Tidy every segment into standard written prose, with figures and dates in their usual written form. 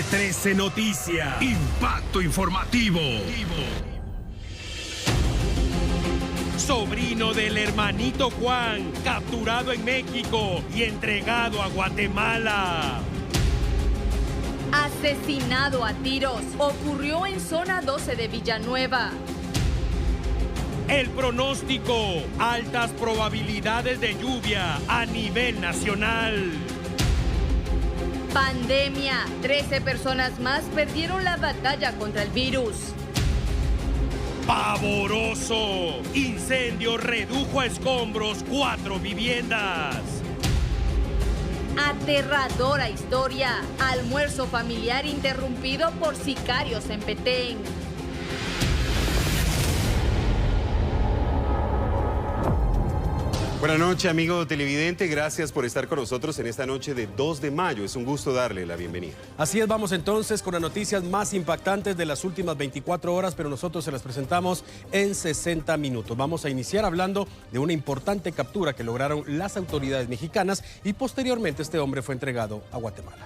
13 Noticias. Impacto informativo. Sobrino del hermanito Juan, capturado en México y entregado a Guatemala. Asesinado a tiros. Ocurrió en zona 12 de Villanueva. El pronóstico, altas probabilidades de lluvia a nivel nacional. Pandemia. 13 personas más perdieron la batalla contra el virus. Pavoroso. Incendio redujo a escombros 4 viviendas. Aterradora historia. Almuerzo familiar interrumpido por sicarios en Petén. Buenas noches, amigo televidente. Gracias por estar con nosotros en esta noche de 2 de mayo. Es un gusto darle la bienvenida. Así es, vamos entonces con las noticias más impactantes de las últimas 24 horas, pero nosotros se las presentamos en 60 minutos. Vamos a iniciar hablando de una importante captura que lograron las autoridades mexicanas y posteriormente este hombre fue entregado a Guatemala.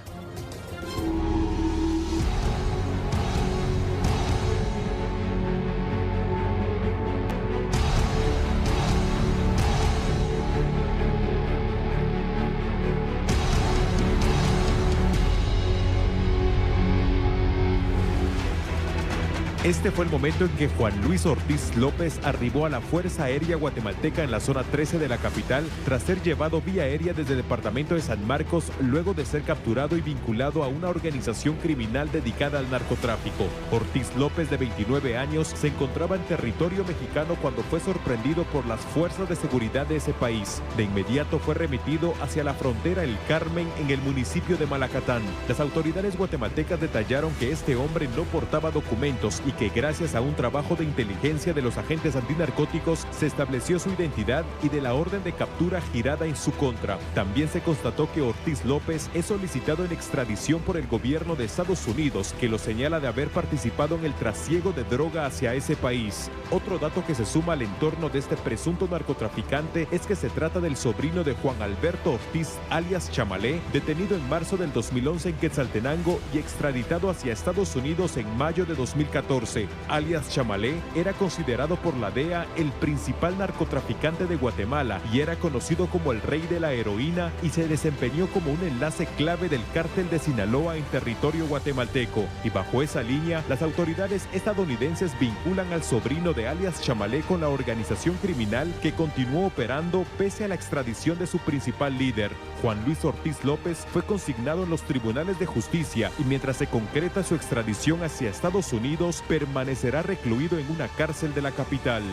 Este fue el momento en que Juan Luis Ortiz López arribó a la Fuerza Aérea Guatemalteca en la zona 13 de la capital tras ser llevado vía aérea desde el departamento de San Marcos luego de ser capturado y vinculado a una organización criminal dedicada al narcotráfico. Ortiz López, de 29 años, se encontraba en territorio mexicano cuando fue sorprendido por las fuerzas de seguridad de ese país. De inmediato fue remitido hacia la frontera El Carmen en el municipio de Malacatán. Las autoridades guatemaltecas detallaron que este hombre no portaba documentos y que gracias a un trabajo de inteligencia de los agentes antinarcóticos se estableció su identidad y de la orden de captura girada en su contra. También se constató que Ortiz López es solicitado en extradición por el gobierno de Estados Unidos, que lo señala de haber participado en el trasiego de droga hacia ese país. Otro dato que se suma al entorno de este presunto narcotraficante es que se trata del sobrino de Juan Alberto Ortiz, alias Chamalé, detenido en marzo del 2011 en Quetzaltenango y extraditado hacia Estados Unidos en mayo de 2014. Alias Chamalé era considerado por la DEA el principal narcotraficante de Guatemala y era conocido como el rey de la heroína y se desempeñó como un enlace clave del cártel de Sinaloa en territorio guatemalteco. Y bajo esa línea, las autoridades estadounidenses vinculan al sobrino de alias Chamalé con la organización criminal que continuó operando pese a la extradición de su principal líder. Juan Luis Ortiz López fue consignado en los tribunales de justicia y mientras se concreta su extradición hacia Estados Unidos, permanecerá recluido en una cárcel de la capital.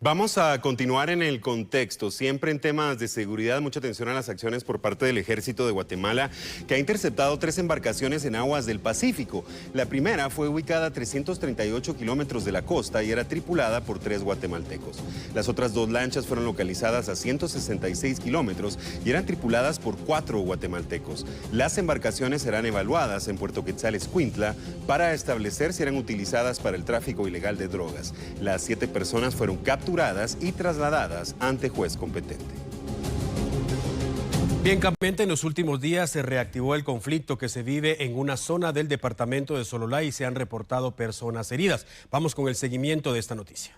Vamos a continuar en el contexto, siempre en temas de seguridad. Mucha atención a las acciones por parte del Ejército de Guatemala, que ha interceptado 3 embarcaciones en aguas del Pacífico. La primera fue ubicada a 338 kilómetros de la costa y era tripulada por 3 guatemaltecos. Las otras 2 lanchas fueron localizadas a 166 kilómetros y eran tripuladas por 4 guatemaltecos. Las embarcaciones serán evaluadas en Puerto Quetzal, Escuintla, para establecer si eran utilizadas para el tráfico ilegal de drogas. Las 7 personas fueron capturadas y trasladadas ante juez competente. Bien, campemente, en los últimos días se reactivó el conflicto que se vive en una zona del departamento de Sololá y se han reportado personas heridas. Vamos con el seguimiento de esta noticia.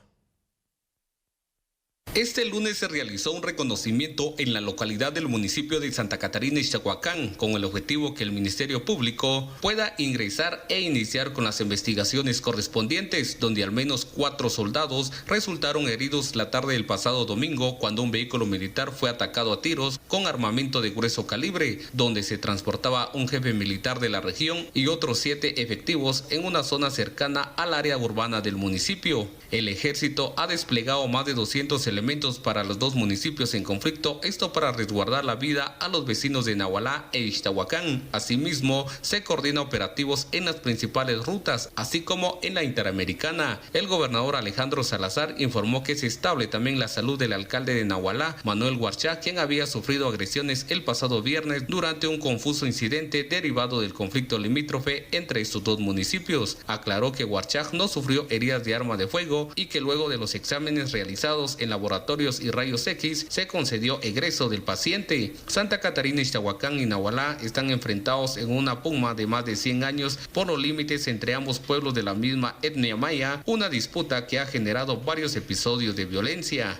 Este lunes se realizó un reconocimiento en la localidad del municipio de Santa Catarina, Ixtahuacán, con el objetivo que el Ministerio Público pueda ingresar e iniciar con las investigaciones correspondientes, donde al menos 4 soldados resultaron heridos la tarde del pasado domingo cuando un vehículo militar fue atacado a tiros con armamento de grueso calibre, donde se transportaba un jefe militar de la región y otros 7 efectivos en una zona cercana al área urbana del municipio. El ejército ha desplegado más de 200 elementos para los 2 municipios en conflicto, esto para resguardar la vida a los vecinos de Nahualá e Ixtahuacán. Asimismo, se coordina operativos en las principales rutas, así como en la Interamericana. El gobernador Alejandro Salazar informó que es estable también la salud del alcalde de Nahualá, Manuel Huarchá, quien había sufrido agresiones el pasado viernes durante un confuso incidente derivado del conflicto limítrofe entre estos 2 municipios. Aclaró que Huarchá no sufrió heridas de arma de fuego y que luego de los exámenes realizados en laboratorio laboratorios y rayos X, se concedió egreso del paciente. Santa Catarina, Ixtahuacán y Nahualá están enfrentados en una pugna de más de 100 años por los límites entre ambos pueblos de la misma etnia maya, una disputa que ha generado varios episodios de violencia.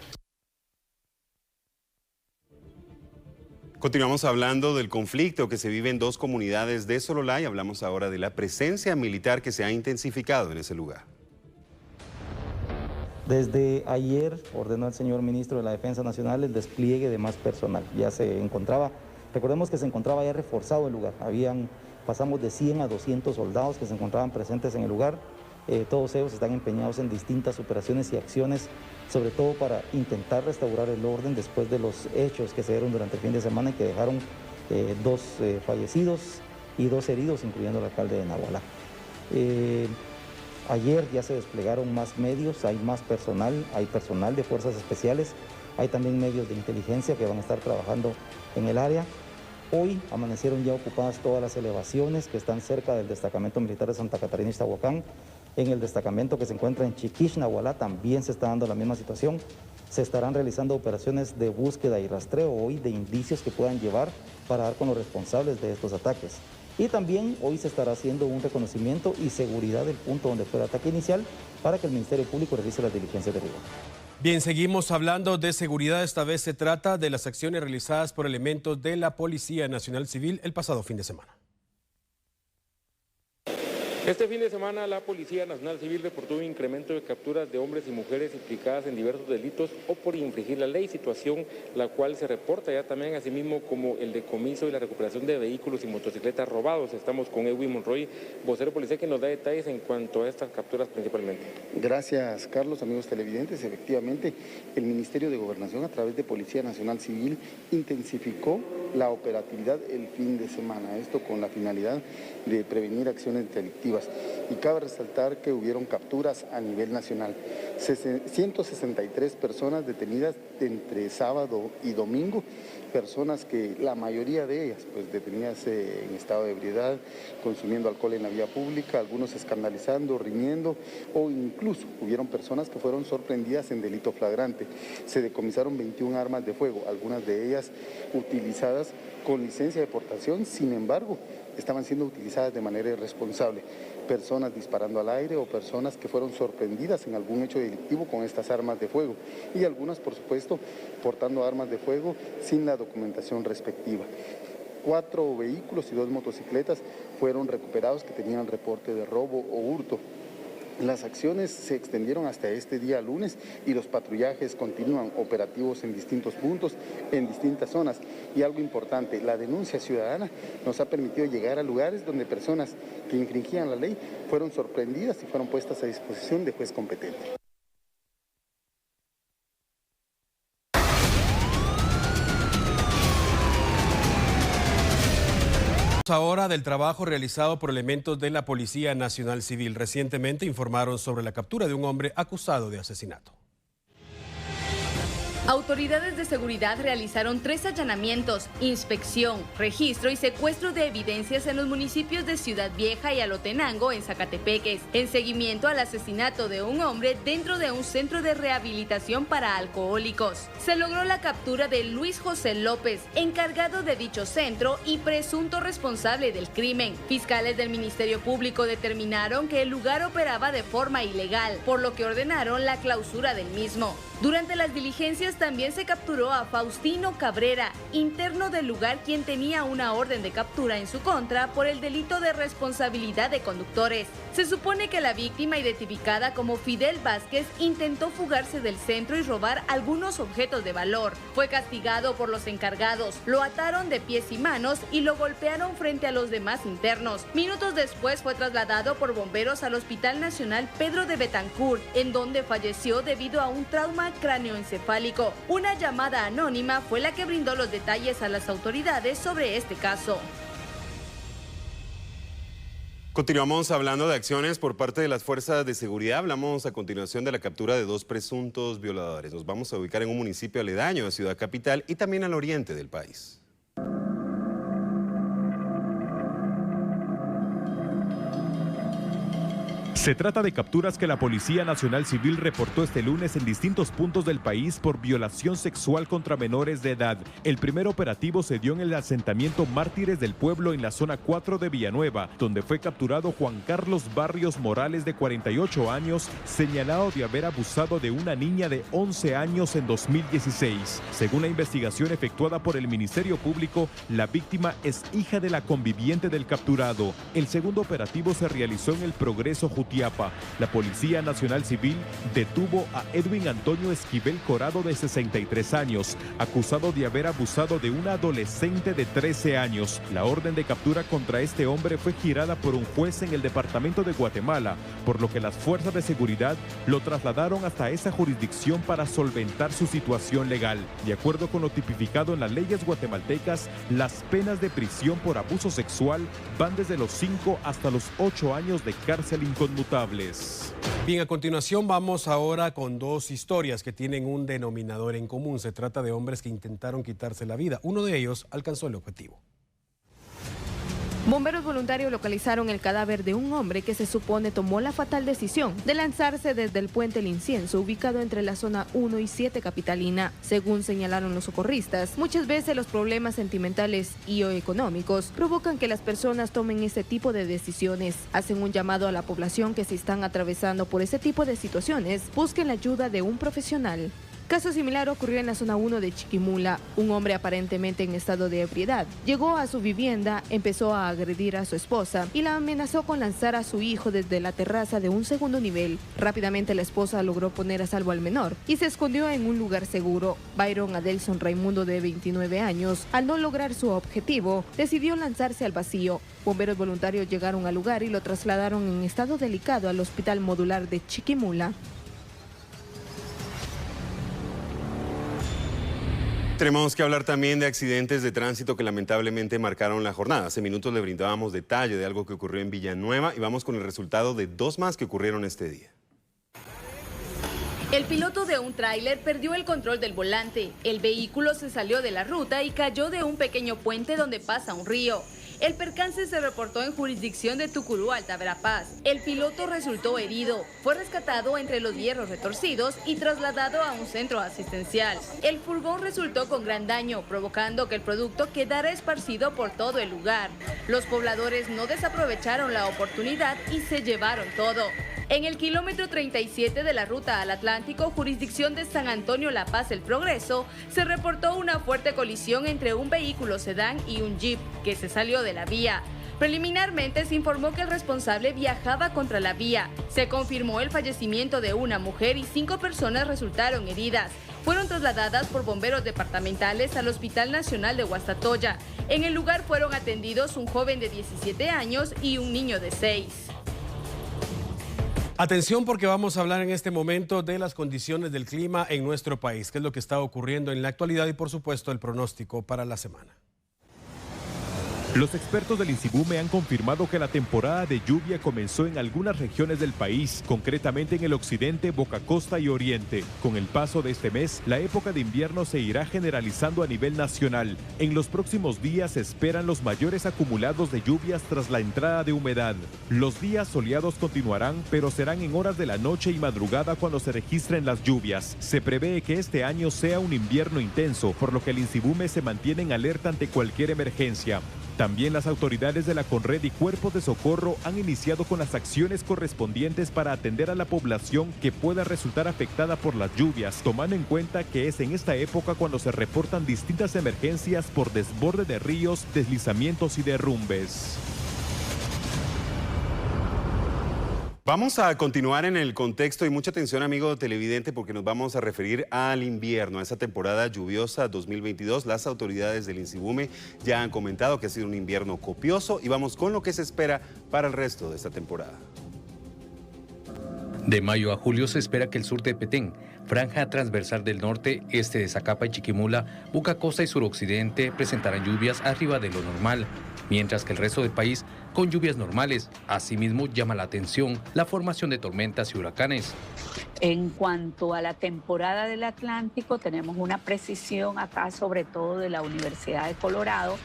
Continuamos hablando del conflicto que se vive en dos comunidades de Sololá y hablamos ahora de la presencia militar que se ha intensificado en ese lugar. Desde ayer ordenó el señor ministro de la Defensa Nacional el despliegue de más personal. Ya se encontraba, recordemos que se encontraba ya reforzado el lugar. Pasamos de 100 a 200 soldados que se encontraban presentes en el lugar. Todos ellos están empeñados en distintas operaciones y acciones, sobre todo para intentar restaurar el orden después de los hechos que se dieron durante el fin de semana y que dejaron 2 fallecidos y 2 heridos, incluyendo el alcalde de Nahualá. Ayer ya se desplegaron más medios, hay más personal, hay personal de fuerzas especiales, hay también medios de inteligencia que van a estar trabajando en el área. Hoy amanecieron ya ocupadas todas las elevaciones que están cerca del destacamento militar de Santa Catarina, Ixtahuacán. En el destacamento que se encuentra en Chiquich, Nahualá, también se está dando la misma situación. Se estarán realizando operaciones de búsqueda y rastreo hoy de indicios que puedan llevar para dar con los responsables de estos ataques. Y también hoy se estará haciendo un reconocimiento y seguridad del punto donde fue el ataque inicial para que el Ministerio Público realice las diligencias de rigor. Bien, seguimos hablando de seguridad. Esta vez se trata de las acciones realizadas por elementos de la Policía Nacional Civil el pasado fin de semana. Este fin de semana la Policía Nacional Civil reportó un incremento de capturas de hombres y mujeres implicadas en diversos delitos o por infringir la ley, situación la cual se reporta ya también asimismo como el decomiso y la recuperación de vehículos y motocicletas robados. Estamos con Edwin Monroy, vocero policía, que nos da detalles en cuanto a estas capturas principalmente. Gracias, Carlos, amigos televidentes. Efectivamente, el Ministerio de Gobernación a través de Policía Nacional Civil intensificó la operatividad el fin de semana, esto con la finalidad de prevenir acciones delictivas. Y cabe resaltar que hubieron capturas a nivel nacional. 163 personas detenidas entre sábado y domingo, personas que la mayoría de ellas pues detenidas en estado de ebriedad, consumiendo alcohol en la vía pública, algunos escandalizando, riñendo, o incluso hubieron personas que fueron sorprendidas en delito flagrante. Se decomisaron 21 armas de fuego, algunas de ellas utilizadas con licencia de portación, sin embargo, estaban siendo utilizadas de manera irresponsable. Personas disparando al aire o personas que fueron sorprendidas en algún hecho delictivo con estas armas de fuego y algunas, por supuesto, portando armas de fuego sin la documentación respectiva. 4 vehículos y 2 motocicletas fueron recuperados que tenían reporte de robo o hurto. Las acciones se extendieron hasta este día lunes y los patrullajes continúan operativos en distintos puntos, en distintas zonas. Y algo importante, la denuncia ciudadana nos ha permitido llegar a lugares donde personas que infringían la ley fueron sorprendidas y fueron puestas a disposición de juez competente. Ahora del trabajo realizado por elementos de la Policía Nacional Civil. Recientemente informaron sobre la captura de un hombre acusado de asesinato. Autoridades de seguridad realizaron 3 allanamientos, inspección, registro y secuestro de evidencias en los municipios de Ciudad Vieja y Alotenango, en Zacatepeques, en seguimiento al asesinato de un hombre dentro de un centro de rehabilitación para alcohólicos. Se logró la captura de Luis José López, encargado de dicho centro y presunto responsable del crimen. Fiscales del Ministerio Público determinaron que el lugar operaba de forma ilegal, por lo que ordenaron la clausura del mismo. Durante las diligencias también se capturó a Faustino Cabrera, interno del lugar, quien tenía una orden de captura en su contra por el delito de responsabilidad de conductores. Se supone que la víctima, identificada como Fidel Vázquez, intentó fugarse del centro y robar algunos objetos de valor. Fue castigado por los encargados, lo ataron de pies y manos y lo golpearon frente a los demás internos. Minutos después fue trasladado por bomberos al Hospital Nacional Pedro de Betancur, en donde falleció debido a un trauma cráneoencefálico. Una llamada anónima fue la que brindó los detalles a las autoridades sobre este caso. Continuamos hablando de acciones por parte de las fuerzas de seguridad. Hablamos a continuación de la captura de 2 presuntos violadores. Nos vamos a ubicar en un municipio aledaño a Ciudad Capital y también al oriente del país. Se trata de capturas que la Policía Nacional Civil reportó este lunes en distintos puntos del país por violación sexual contra menores de edad. El primer operativo se dio en el asentamiento Mártires del Pueblo en la zona 4 de Villanueva, donde fue capturado Juan Carlos Barrios Morales, de 48 años, señalado de haber abusado de una niña de 11 años en 2016. Según la investigación efectuada por el Ministerio Público, la víctima es hija de la conviviente del capturado. El segundo operativo se realizó en el Progreso, Jutiapa. La Policía Nacional Civil detuvo a Edwin Antonio Esquivel Corado, de 63 años, acusado de haber abusado de una adolescente de 13 años. La orden de captura contra este hombre fue girada por un juez en el departamento de Guatemala, por lo que las fuerzas de seguridad lo trasladaron hasta esa jurisdicción para solventar su situación legal. De acuerdo con lo tipificado en las leyes guatemaltecas, las penas de prisión por abuso sexual van desde los 5 hasta los 8 años de cárcel inconmutables. Bien, a continuación vamos ahora con dos historias que tienen un denominador en común. Se trata de hombres que intentaron quitarse la vida. Uno de ellos alcanzó el objetivo. Bomberos voluntarios localizaron el cadáver de un hombre que se supone tomó la fatal decisión de lanzarse desde el puente El Incienso, ubicado entre la zona 1 y 7 capitalina. Según señalaron los socorristas, muchas veces los problemas sentimentales y o económicos provocan que las personas tomen este tipo de decisiones. Hacen un llamado a la población que, si están atravesando por ese tipo de situaciones, busquen la ayuda de un profesional. Caso similar ocurrió en la zona 1 de Chiquimula. Un hombre aparentemente en estado de ebriedad llegó a su vivienda, empezó a agredir a su esposa y la amenazó con lanzar a su hijo desde la terraza de un segundo nivel. Rápidamente la esposa logró poner a salvo al menor y se escondió en un lugar seguro. Byron Adelson Raimundo, de 29 años, al no lograr su objetivo, decidió lanzarse al vacío. Bomberos voluntarios llegaron al lugar y lo trasladaron en estado delicado al Hospital Modular de Chiquimula. Tenemos que hablar también de accidentes de tránsito que lamentablemente marcaron la jornada. Hace minutos le brindábamos detalle de algo que ocurrió en Villanueva y vamos con el resultado de dos más que ocurrieron este día. El piloto de un tráiler perdió el control del volante. El vehículo se salió de la ruta y cayó de un pequeño puente donde pasa un río. El percance se reportó en jurisdicción de Tucurú, Alta Verapaz. El piloto resultó herido, fue rescatado entre los hierros retorcidos y trasladado a un centro asistencial. El furgón resultó con gran daño, provocando que el producto quedara esparcido por todo el lugar. Los pobladores no desaprovecharon la oportunidad y se llevaron todo. En el kilómetro 37 de la ruta al Atlántico, jurisdicción de San Antonio La Paz El Progreso, se reportó una fuerte colisión entre un vehículo sedán y un jeep que se salió de la vía. Preliminarmente se informó que el responsable viajaba contra la vía. Se confirmó el fallecimiento de una mujer y 5 personas resultaron heridas. Fueron trasladadas por bomberos departamentales al Hospital Nacional de Guastatoya. En el lugar fueron atendidos un joven de 17 años y un niño de 6. Atención, porque vamos a hablar en este momento de las condiciones del clima en nuestro país, qué es lo que está ocurriendo en la actualidad y, por supuesto, el pronóstico para la semana. Los expertos del INSIBUME han confirmado que la temporada de lluvia comenzó en algunas regiones del país, concretamente en el occidente, Boca Costa y Oriente. Con el paso de este mes, la época de invierno se irá generalizando a nivel nacional. En los próximos días se esperan los mayores acumulados de lluvias tras la entrada de humedad. Los días soleados continuarán, pero serán en horas de la noche y madrugada cuando se registren las lluvias. Se prevé que este año sea un invierno intenso, por lo que el INSIBUME se mantiene en alerta ante cualquier emergencia. También las autoridades de la CONRED y cuerpos de socorro han iniciado con las acciones correspondientes para atender a la población que pueda resultar afectada por las lluvias, tomando en cuenta que es en esta época cuando se reportan distintas emergencias por desborde de ríos, deslizamientos y derrumbes. Vamos a continuar en el contexto y mucha atención, amigo televidente, porque nos vamos a referir al invierno, a esa temporada lluviosa 2022. Las autoridades del INSIBUME ya han comentado que ha sido un invierno copioso y vamos con lo que se espera para el resto de esta temporada. De mayo a julio se espera que el sur de Petén, franja transversal del norte, este de Zacapa y Chiquimula, Boca Costa y suroccidente presentarán lluvias arriba de lo normal, mientras que el resto del país con lluvias normales. Asimismo, llama la atención la formación de tormentas y huracanes. En cuanto a la temporada del Atlántico, tenemos una precisión acá, sobre todo de la Universidad de Colorado,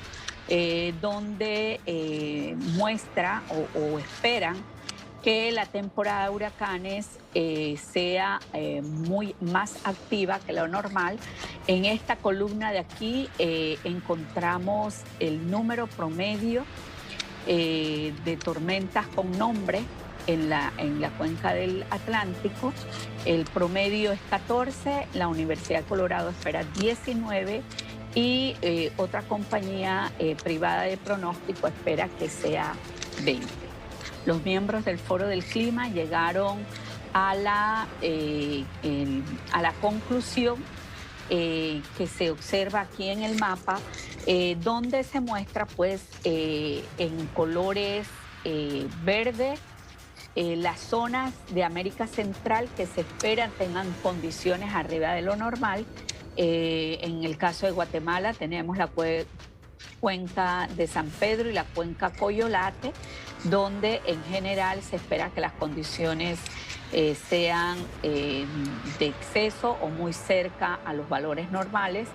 donde muestra o esperan que la temporada de huracanes sea muy más activa que lo normal. En esta columna de aquí encontramos el número promedio de tormentas con nombre en la cuenca del Atlántico. El promedio es 14, la Universidad de Colorado espera 19 y otra compañía privada de pronóstico espera que sea 20. Los miembros del Foro del Clima llegaron a la conclusión que se observa aquí en el mapa, donde se muestra pues en colores verde las zonas de América Central que se esperan tengan condiciones arriba de lo normal. En el caso de Guatemala tenemos la cuenca de San Pedro y la cuenca Coyolate, donde en general se espera que las condiciones sean de exceso o muy cerca a los valores normales.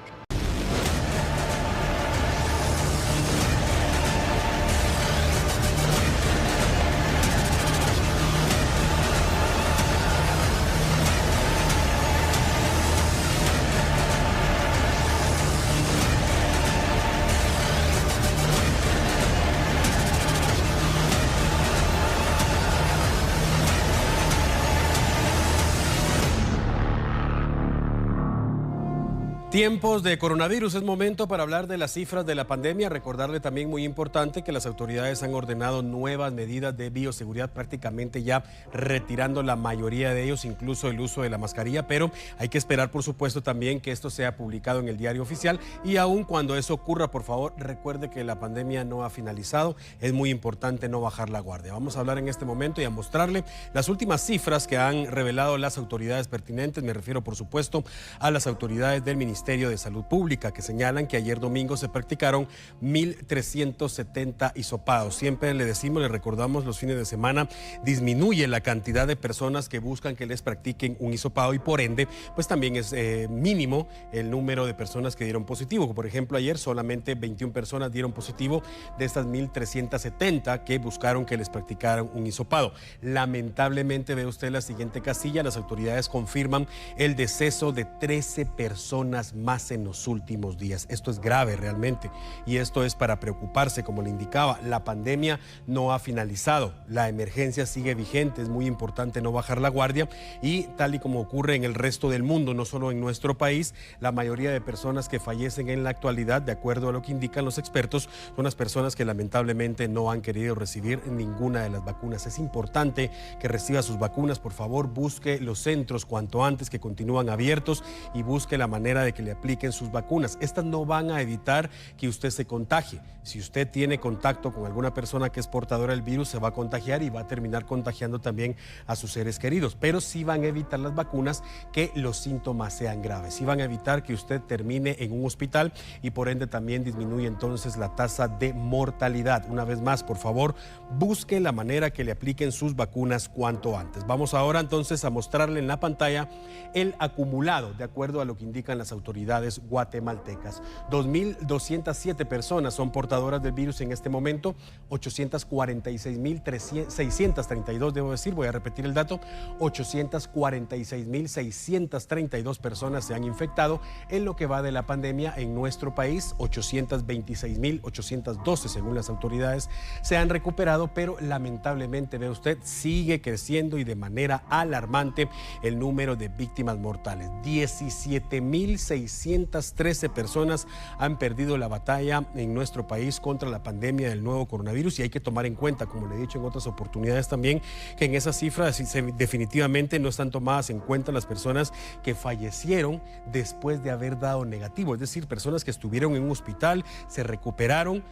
Tiempos de coronavirus, es momento para hablar de las cifras de la pandemia. Recordarle también, muy importante, que las autoridades han ordenado nuevas medidas de bioseguridad, prácticamente ya retirando la mayoría de ellos, incluso el uso de la mascarilla, pero hay que esperar, por supuesto, también que esto sea publicado en el diario oficial, y aun cuando eso ocurra, por favor, recuerde que la pandemia no ha finalizado. Es muy importante no bajar la guardia. Vamos a hablar en este momento y a mostrarle las últimas cifras que han revelado las autoridades pertinentes. Me refiero, por supuesto, a las autoridades del Ministerio de Salud Pública, que señalan que ayer domingo se practicaron 1.370 hisopados. Siempre le recordamos, los fines de semana disminuye la cantidad de personas que buscan que les practiquen un hisopado y por ende, pues también es mínimo el número de personas que dieron positivo. Por ejemplo, ayer solamente 21 personas dieron positivo de estas 1.370 que buscaron que les practicaran un hisopado. Lamentablemente, ve usted la siguiente casilla, las autoridades confirman el deceso de 13 personas más en los últimos días. Esto es grave realmente y esto es para preocuparse. Como le indicaba, la pandemia no ha finalizado, la emergencia sigue vigente, es muy importante no bajar la guardia y tal y como ocurre en el resto del mundo, no solo en nuestro país, la mayoría de personas que fallecen en la actualidad, de acuerdo a lo que indican los expertos, son las personas que lamentablemente no han querido recibir ninguna de las vacunas. Es importante que reciba sus vacunas, por favor, busque los centros cuanto antes que continúan abiertos y busque la manera de que le apliquen sus vacunas. Estas no van a evitar que usted se contagie. Si usted tiene contacto con alguna persona que es portadora del virus, se va a contagiar y va a terminar contagiando también a sus seres queridos. Pero sí van a evitar las vacunas que los síntomas sean graves. Sí van a evitar que usted termine en un hospital y por ende también disminuye entonces la tasa de mortalidad. Una vez más, por favor, busque la manera que le apliquen sus vacunas cuanto antes. Vamos ahora entonces a mostrarle en la pantalla el acumulado, de acuerdo a lo que indican las autoridades guatemaltecas. 2.207 personas son portadoras del virus en este momento, 846.632, debo decir, voy a repetir el dato, 846.632 personas se han infectado en lo que va de la pandemia en nuestro país. 826.812, según las autoridades, se han recuperado, pero lamentablemente, ve usted, sigue creciendo y de manera alarmante el número de víctimas mortales. 17.613 personas han perdido la batalla en nuestro país contra la pandemia del nuevo coronavirus y hay que tomar en cuenta, como le he dicho en otras oportunidades también, que en esas cifras definitivamente no están tomadas en cuenta las personas que fallecieron después de haber dado negativo, es decir, personas que estuvieron en un hospital, se recuperaron,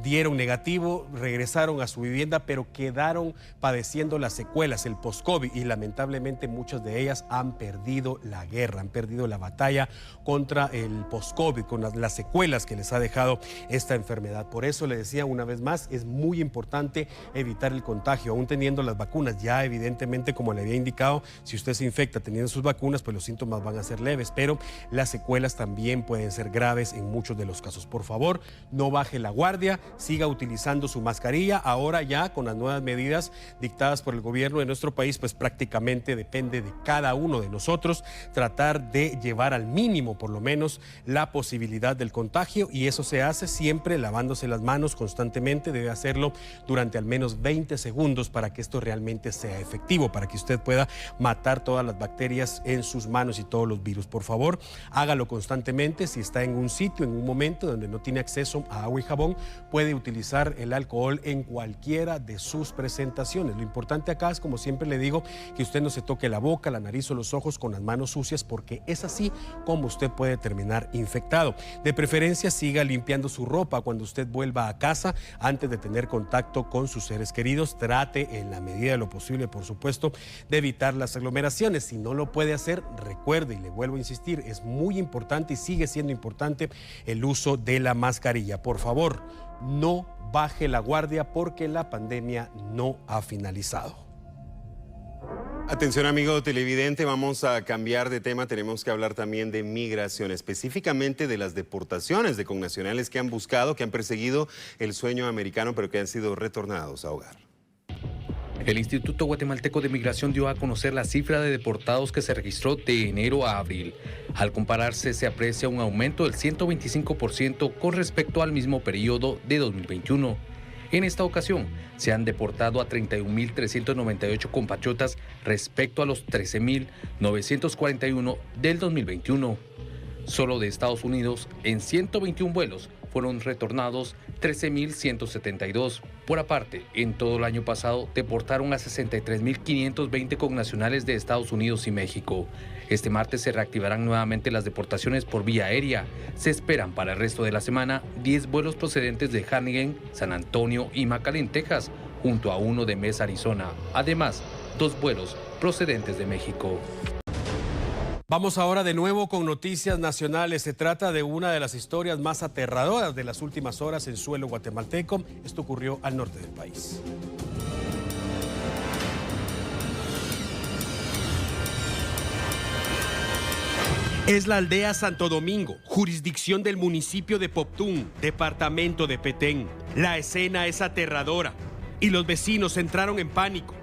dieron negativo, regresaron a su vivienda, pero quedaron padeciendo las secuelas, el post-COVID, y lamentablemente muchas de ellas han perdido la guerra, han perdido la batalla contra el post-COVID, con las secuelas que les ha dejado esta enfermedad. Por eso le decía una vez más, es muy importante evitar el contagio, aún teniendo las vacunas. Ya evidentemente, como le había indicado, si usted se infecta teniendo sus vacunas, pues los síntomas van a ser leves, pero las secuelas también pueden ser graves en muchos de los casos. Por favor, no baje la guardia, siga utilizando su mascarilla. Ahora ya con las nuevas medidas dictadas por el gobierno de nuestro país, pues prácticamente depende de cada uno de nosotros tratar de llevar al mínimo por lo menos la posibilidad del contagio, y eso se hace siempre lavándose las manos constantemente. Debe hacerlo durante al menos 20 segundos para que esto realmente sea efectivo, para que usted pueda matar todas las bacterias en sus manos y todos los virus. Por favor, hágalo constantemente. Si está en un sitio, en un momento donde no tiene acceso a agua y jabón, puede utilizar el alcohol en cualquiera de sus presentaciones. Lo importante acá es, como siempre le digo, que usted no se toque la boca, la nariz o los ojos con las manos sucias, porque es así como usted puede terminar infectado. De preferencia, siga limpiando su ropa cuando usted vuelva a casa antes de tener contacto con sus seres queridos. Trate, en la medida de lo posible, por supuesto, de evitar las aglomeraciones. Si no lo puede hacer, recuerde, y le vuelvo a insistir, es muy importante y sigue siendo importante el uso de la mascarilla. Por favor, no baje la guardia porque la pandemia no ha finalizado. Atención, amigo televidente, vamos a cambiar de tema. Tenemos que hablar también de migración, específicamente de las deportaciones de connacionales que han buscado, que han perseguido el sueño americano, pero que han sido retornados a hogar. El Instituto Guatemalteco de Migración dio a conocer la cifra de deportados que se registró de enero a abril. Al compararse, se aprecia un aumento del 125% con respecto al mismo periodo de 2021. En esta ocasión, se han deportado a 31.398 compatriotas respecto a los 13.941 del 2021. Solo de Estados Unidos, en 121 vuelos, fueron retornados 13.172. Por aparte, en todo el año pasado deportaron a 63.520 connacionales de Estados Unidos y México. Este martes se reactivarán nuevamente las deportaciones por vía aérea. Se esperan para el resto de la semana 10 vuelos procedentes de Hannigan, San Antonio y McAllen, Texas, junto a uno de Mesa, Arizona. Además, 2 vuelos procedentes de México. Vamos ahora de nuevo con noticias nacionales. Se trata de una de las historias más aterradoras de las últimas horas en suelo guatemalteco. Esto ocurrió al norte del país. Es la aldea Santo Domingo, jurisdicción del municipio de Poptún, departamento de Petén. La escena es aterradora y los vecinos entraron en pánico.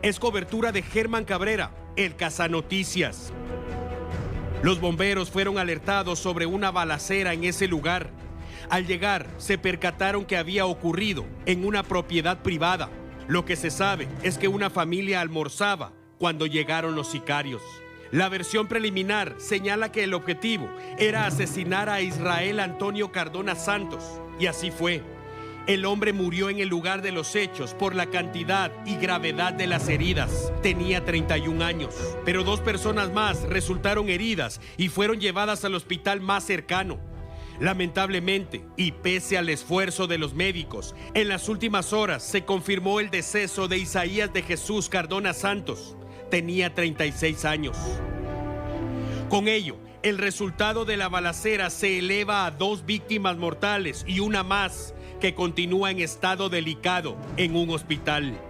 Es cobertura de Germán Cabrera, el Cazanoticias. Los bomberos fueron alertados sobre una balacera en ese lugar. Al llegar, se percataron que había ocurrido en una propiedad privada. Lo que se sabe es que una familia almorzaba cuando llegaron los sicarios. La versión preliminar señala que el objetivo era asesinar a Israel Antonio Cardona Santos, y así fue. El hombre murió en el lugar de los hechos por la cantidad y gravedad de las heridas. Tenía 31 años, pero 2 personas más resultaron heridas y fueron llevadas al hospital más cercano. Lamentablemente, y pese al esfuerzo de los médicos, en las últimas horas se confirmó el deceso de Isaías de Jesús Cardona Santos. Tenía 36 años. Con ello, el resultado de la balacera se eleva a 2 víctimas mortales y una más que continúa en estado delicado en un hospital.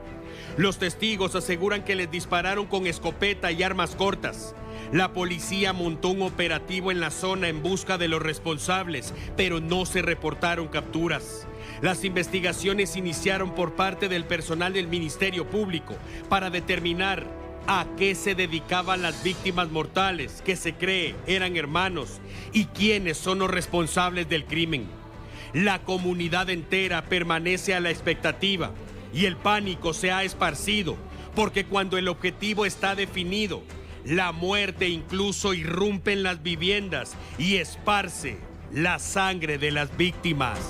Los testigos aseguran que les dispararon con escopeta y armas cortas. La policía montó un operativo en la zona en busca de los responsables, pero no se reportaron capturas. Las investigaciones iniciaron por parte del personal del Ministerio Público para determinar a qué se dedicaban las víctimas mortales, que se cree eran hermanos, y quiénes son los responsables del crimen. La comunidad entera permanece a la expectativa y el pánico se ha esparcido, porque cuando el objetivo está definido, la muerte incluso irrumpe en las viviendas y esparce la sangre de las víctimas.